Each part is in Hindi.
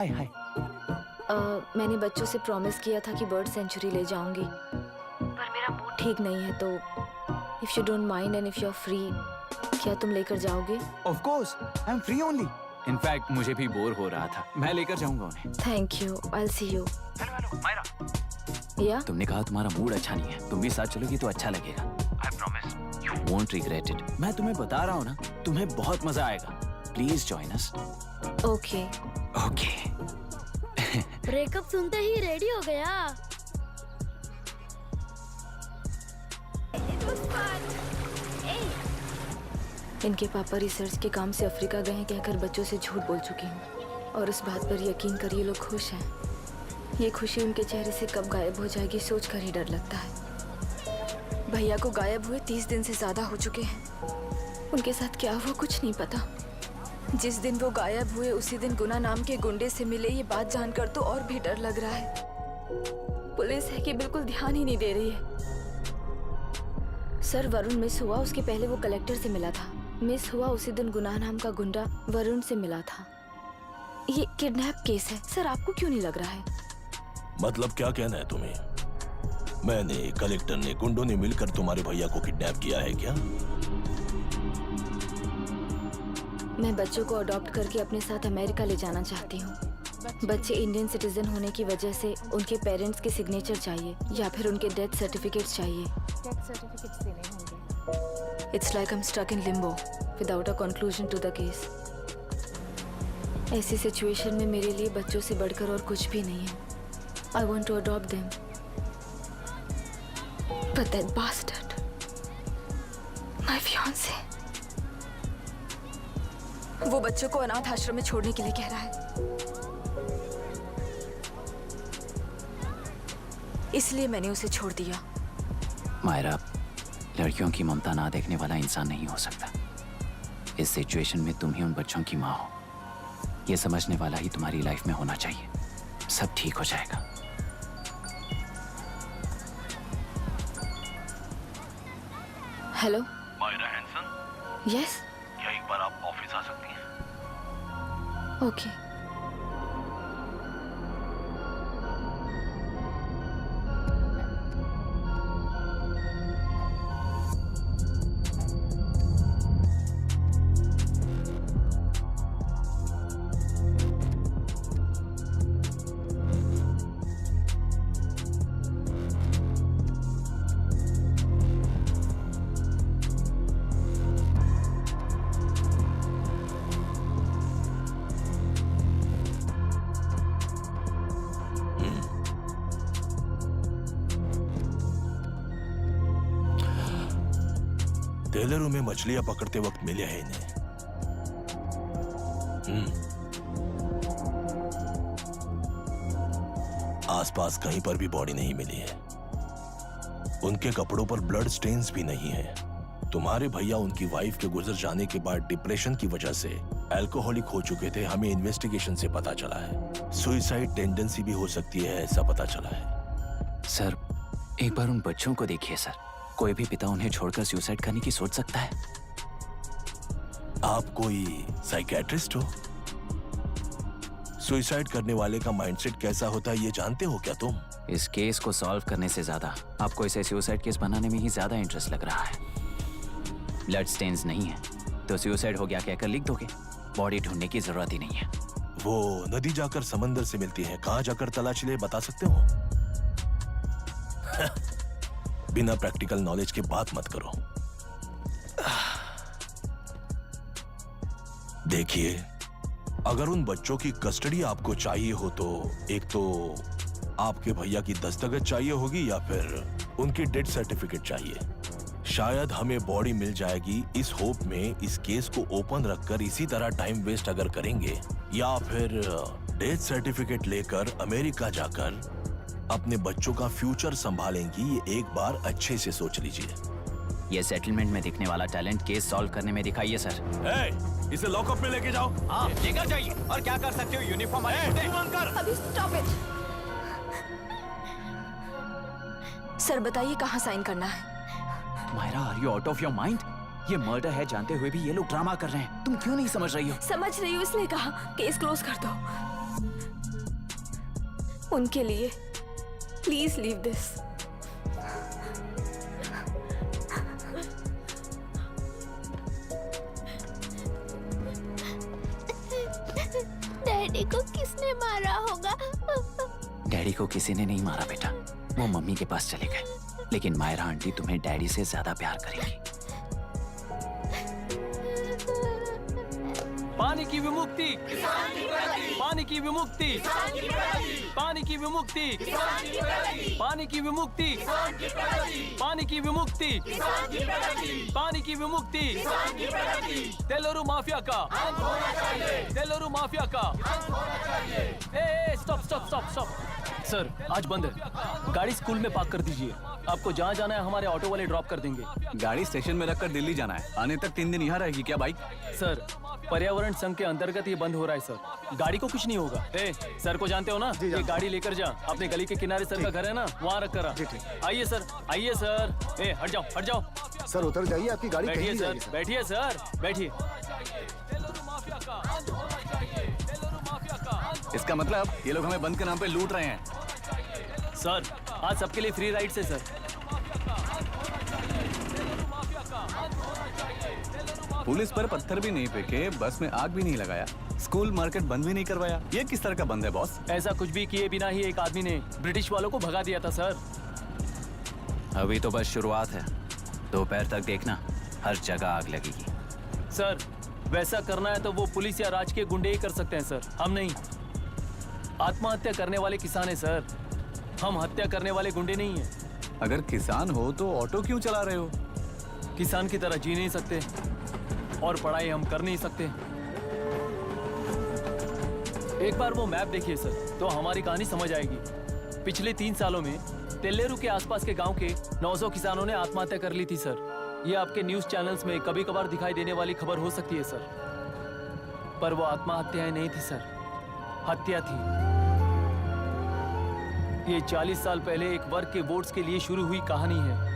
हाय हाय। मैंने बच्चों से प्रॉमिस किया था कि बर्ड सेंचुरी ले जाऊंगी, पर मेरा मूड ठीक नहीं है, तो if you don't mind and if you are free, क्या तुम लेकर जाओगे? Of course, I am free only. In fact मुझे भी बोर हो रहा था, मैं लेकर जाऊंगा उन्हें। Thank you, I will see you. Hello Myra. या तुमने कहा तुम्हारा मूड अच्छा नहीं है, तुम भी साथ चलोगी तो अच्छा लगेगा। I promise you won't regret it. मैं तुम्हें बता रहा हूँ ना, तुम्हें बहुत मजा आएगा। Please join us. Okay. Okay. Breakup सुनते ही रेडी हो गया। इनके पापा रिसर्च के काम से अफ्रीका गए हैं कहकर बच्चों से झूठ बोल चुकी हूँ, और उस बात पर यकीन कर ये लोग खुश हैं। ये खुशी उनके चेहरे से कब गायब हो जाएगी सोच कर ही डर लगता है। भैया को गायब हुए 30 दिन से ज्यादा हो चुके हैं। उनके साथ क्या हुआ कुछ नहीं पता। जिस दिन वो गायब हुए उसी दिन गुना नाम के गुंडे से मिले, ये बात जानकर तो और भी डर लग रहा है। पुलिस है कि बिल्कुल ध्यान ही नहीं दे रही है। सर, वरुण मिस हुआ उसके पहले वो कलेक्टर से मिला था। मिस हुआ उसी दिन गुनाह नाम का गुंडा वरुण से मिला था। ये किडनैप केस है सर, आपको क्यों नहीं लग रहा है? मतलब क्या कहना है तुम्हें? मैंने, कलेक्टर ने, गुंडों ने मिलकर तुम्हारे भैया को किडनैप किया है क्या? मैं बच्चों को अडॉप्ट करके अपने साथ अमेरिका ले जाना चाहती हूँ। बच्चे इंडियन सिटीजन होने की वजह से उनके पेरेंट्स के सिग्नेचर चाहिए या फिर उनके डेथ सर्टिफिकेट चाहिए। It's like I am stuck in limbo without a conclusion to the case. ऐसी सिचुएशन में मेरे लिए बच्चों से बढ़कर और कुछ भी नहीं है। I want to adopt them, but that bastard, my fiance, वो बच्चों को अनाथ आश्रम में छोड़ने के लिए कह रहा है। इसलिए मैंने उसे छोड़ दिया। मायरा, लड़कियों की ममता ना देखने वाला इंसान नहीं हो सकता। इस सिचुएशन में तुम ही उन बच्चों की माँ हो, ये समझने वाला ही तुम्हारी लाइफ में होना चाहिए। सब ठीक हो जाएगा। हेलो मायरा हैंसन, यस, क्या एक बार आप ऑफिस आ सकती हैं? ओके। टेलरों में मछलियां पकड़ते वक्त मिले हैं इन्हें। आसपास कहीं पर भी बॉडी नहीं मिली है। उनके कपड़ों पर ब्लड स्टेन्स भी नहीं है। तुम्हारे भैया उनकी वाइफ के गुजर जाने के बाद डिप्रेशन की वजह से अल्कोहलिक हो चुके थे। हमें इन्वेस्टिगेशन से पता चला है सुसाइड टेंडेंसी भी हो सकती है, ऐसा पता चला है। सर, एक बार उन बच्चों को देखिए सर। कोई भी पिता उन्हें छोड़कर सुसाइड करने की सोच सकता है? आप कोई साइकियाट्रिस्ट हो? सुसाइड करने वाले का माइंडसेट कैसा होता है ये जानते हो क्या तुम? इस केस को सॉल्व करने से ज्यादा आपको इसे सुसाइड केस बनाने में ही ज्यादा इंटरेस्ट लग रहा है। ब्लड स्टेन्स नहीं है तो सुसाइड हो गया कहकर लिख दोगे। बॉडी ढूंढने की जरूरत ही नहीं है। वो नदी जाकर समंदर से मिलती है, कहां जाकर तलाश ले बता सकते हो? बिना प्रैक्टिकल नॉलेज के बात मत करो। देखिए, अगर उन बच्चों की कस्टडी आपको चाहिए हो तो एक तो आपके भैया की दस्तखत चाहिए होगी या फिर उनकी डेथ सर्टिफिकेट चाहिए। शायद हमें बॉडी मिल जाएगी इस होप में इस केस को ओपन रखकर इसी तरह टाइम वेस्ट अगर करेंगे, या फिर डेथ सर्टिफिकेट लेकर अमेरिका जाकर अपने बच्चों का फ्यूचर संभालेंगी, ये एक बार अच्छे से सोच लीजिए। ये सेटलमेंट में दिखने वाला टैलेंट केस सॉल्व करने में दिखाइए सर। इसे लॉकअप में लेके जाओ। हाँ, लेकर जाइए। और क्या कर सकते हो? यूनिफॉर्म अभी स्टॉप इट। सर बताइए कहाँ साइन करना है? Myra, are you out of your mind? ये मर्डर है जानते हुए भी ये लोग ड्रामा कर रहे हैं। तुम क्यों नहीं समझ रही हो? समझ रही हूँ इसलिए कहा केस क्लोज कर दो। उनके लिए प्लीज लीव दिस। डैडी को किसने मारा होगा? डैडी को किसी ने नहीं मारा बेटा, वो मम्मी के पास चले गए। लेकिन मायरा आंटी तुम्हें डैडी से ज्यादा प्यार करेगी। पानी की विमुक्ति, पानी की विमुक्ति, पानी की विमुक्ति, पानी की विमुक्ति, पानी की विमुक्ति, पानी की विमुक्ति, तेलुरु माफिया का, तेलुरु माफिया का। Stop stop stop stop. Sir आज बंद है, गाड़ी स्कूल में पार्क कर दीजिए। आपको जहाँ जाना है हमारे ऑटो वाले ड्रॉप कर देंगे। गाड़ी स्टेशन में रखकर दिल्ली जाना है, आने तक 3 दिन यहाँ रहेगी क्या बाइक? सर पर्यावरण संघ के अंतर्गत ये बंद हो रहा है सर, गाड़ी को कुछ नहीं होगा। सर को जानते हो ना, ये गाड़ी लेकर जा, अपने गली के किनारे सर का घर है ना, वहाँ रख कर आ। आइए सर, आइए सर। हट जाओ हट जाओ सर, उतर जाइए, आपकी गाड़ी बैठिए कहीं सर, जाएगी सर। बैठिए सर, बैठिए। इसका मतलब ये लोग हमें बंद के नाम पे लूट रहे हैं। सर आज सबके लिए फ्री राइड से सर। पुलिस पर पत्थर भी नहीं फेंके, बस में आग भी नहीं लगाया, स्कूल मार्केट बंद भी नहीं करवाया। ये किस तरह का बंद है बॉस? ऐसा कुछ भी किए बिना ही एक आदमी ने ब्रिटिश वालों को भगा दिया था सर। अभी तो बस शुरुआत है, दोपहर तक देखना हर जगह आग लगेगी। सर वैसा करना है तो वो पुलिस या राज के गुंडे ही कर सकते हैं सर, हम नहीं। आत्महत्या करने वाले किसान है सर, हम हत्या करने वाले गुंडे नहीं हैं। अगर किसान हो तो ऑटो क्यों चला रहे हो? किसान की तरह जी नहीं सकते और पढ़ाई हम कर नहीं सकते। एक बार वो मैप देखिए सर, तो हमारी कहानी समझ आएगी। पिछले 3 सालों में तेल्लेरू के आसपास के गांव के 900 किसानों ने आत्महत्या कर ली थी सर। ये आपके न्यूज चैनल्स में कभी कभार दिखाई देने वाली खबर हो सकती है सर, पर वो आत्महत्याएं नहीं थी सर, हत्या थी। ये 40 साल पहले एक वर्ग के वोट्स के लिए शुरू हुई कहानी है।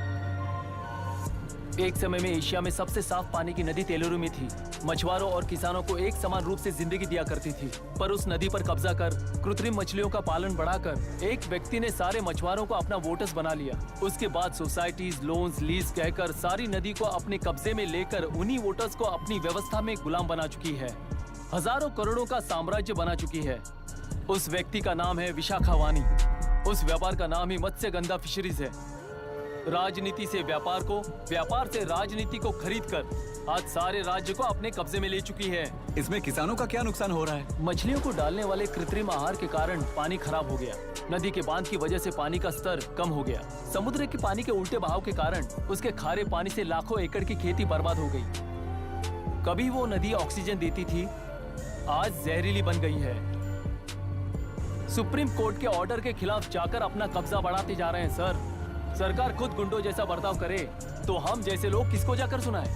एक समय में एशिया में सबसे साफ पानी की नदी तेलुरु में थी। मछुआरों और किसानों को एक समान रूप से जिंदगी दिया करती थी, पर उस नदी पर कब्जा कर कृत्रिम मछलियों का पालन बढ़ाकर एक व्यक्ति ने सारे मछुआरों को अपना वोटर्स बना लिया। उसके बाद सोसाइटीज, लोन्स, लीज कहकर सारी नदी को अपने कब्जे में लेकर उन्हीं वोटर्स को अपनी व्यवस्था में गुलाम बना चुकी है। हजारों करोड़ों का साम्राज्य बना चुकी है। उस व्यक्ति का नाम है विशाखावानी। उस व्यापार का नाम ही मत्स्यगंधा फिशरीज है। राजनीति से व्यापार को, व्यापार से राजनीति को खरीदकर आज सारे राज्य को अपने कब्जे में ले चुकी है। इसमें किसानों का क्या नुकसान हो रहा है? मछलियों को डालने वाले कृत्रिम आहार के कारण पानी खराब हो गया। नदी के बांध की वजह से पानी का स्तर कम हो गया। समुद्र के पानी के उल्टे बहाव के कारण उसके खारे पानी से लाखों एकड़ की खेती बर्बाद हो गई। कभी वो नदी ऑक्सीजन देती थी, आज जहरीली बन गई है। सुप्रीम कोर्ट के ऑर्डर के खिलाफ जाकर अपना कब्जा बढ़ाते जा रहे हैं सर। सरकार खुद गुंडों जैसा बर्ताव करे तो हम जैसे लोग किसको जाकर सुनाएं?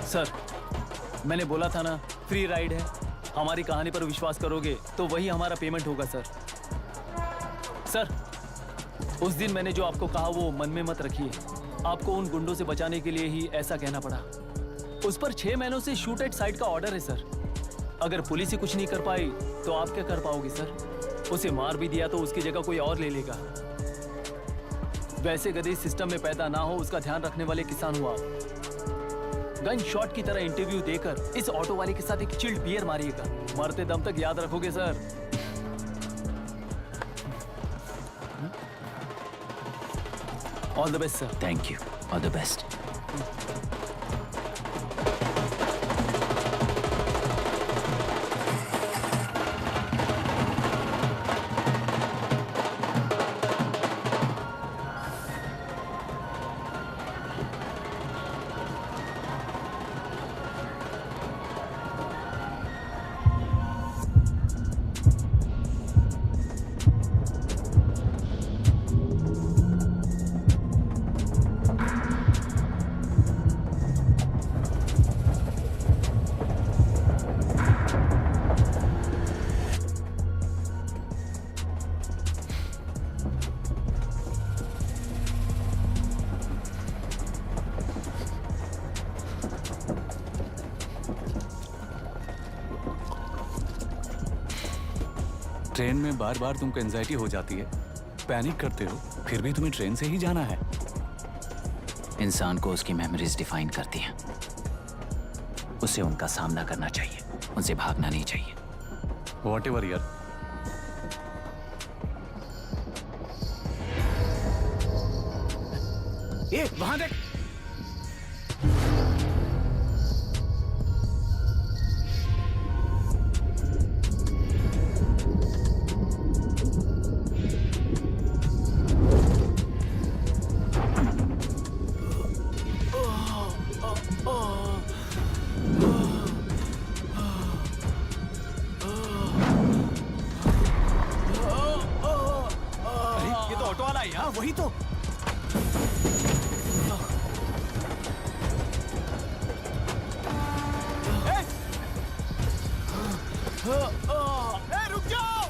सर मैंने बोला था ना, फ्री राइड है। हमारी कहानी पर विश्वास करोगे तो वही हमारा पेमेंट होगा सर। सर उस दिन मैंने जो आपको कहा वो मन में मत रखिए। आपको उन गुंडों से बचाने के लिए ही ऐसा कहना पड़ा। उस पर 6 महीनों से शूट एट साइट का ऑर्डर है सर। अगर पुलिस ही कुछ नहीं कर पाई तो आप क्या कर पाओगे सर? उसे मार भी दिया तो उसकी जगह कोई और ले लेगा। वैसे गधे सिस्टम में पैदा ना हो उसका ध्यान रखने वाले किसान हो आप। गन शॉट की तरह इंटरव्यू देकर इस ऑटो वाले के साथ एक चिल्ड बियर मारिएगा। मरते दम तक याद रखोगे sir. All the best sir. Thank you, all the best. Train में बार बार तुमको एंजाइटी हो जाती है, पैनिक करते हो, फिर भी तुम्हें ट्रेन से ही जाना है। इंसान को उसकी मेमोरीज डिफाइन करती हैं। उसे उनका सामना करना चाहिए, उनसे भागना नहीं चाहिए। वॉट एवर यार। ए, वहां देख। अरे ये तो ऑटो वाला है यार। वही तो। रुक जाओ।